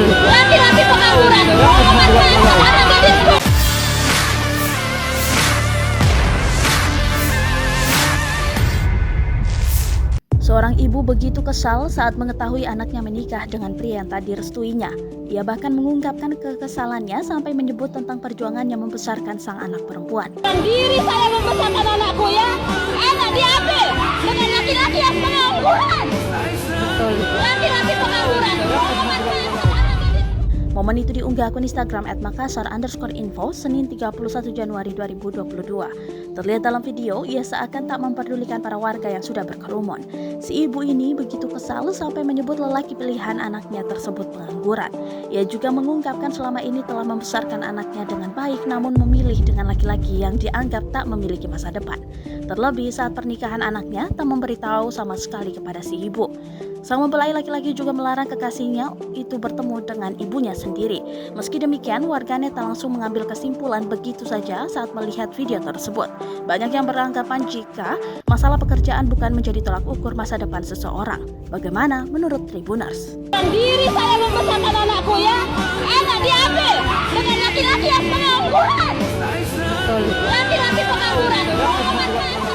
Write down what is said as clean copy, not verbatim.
Betul. Laki-laki pengangguran, memanfaatkan anak gadisku. Seorang ibu begitu kesal saat mengetahui anaknya menikah dengan pria yang tak direstuinya. Ia bahkan mengungkapkan kekesalannya sampai menyebut tentang perjuangannya membesarkan sang anak perempuan. Diri saya membesarkan anakku ya, anak diambil dengan laki-laki yang pengangguran. Betul. Laki-laki pengangguran, memanfaatkan anak gadisku. Momen itu diunggah akun Instagram @makassar_info Senin 31 Januari 2022. Terlihat dalam video, ia seakan tak memperdulikan para warga yang sudah berkerumun. Si ibu ini begitu kesal sampai menyebut lelaki pilihan anaknya tersebut pengangguran. Ia juga mengungkapkan selama ini telah membesarkan anaknya dengan baik namun memilih dengan laki-laki yang dianggap tak memiliki masa depan. Terlebih saat pernikahan anaknya tak memberitahu sama sekali kepada si ibu. Sang mempelai laki-laki juga melarang kekasihnya itu bertemu dengan ibunya sendiri. Meski demikian, warganet tak langsung mengambil kesimpulan begitu saja saat melihat video tersebut. Banyak yang beranggapan jika masalah pekerjaan bukan menjadi tolak ukur masa depan seseorang. Bagaimana menurut Tribuners? Diri saya membesarkan anakku ya, anak diambil dengan laki-laki yang pengangguran. Betul. Laki-laki pengangguran, memanfaatkan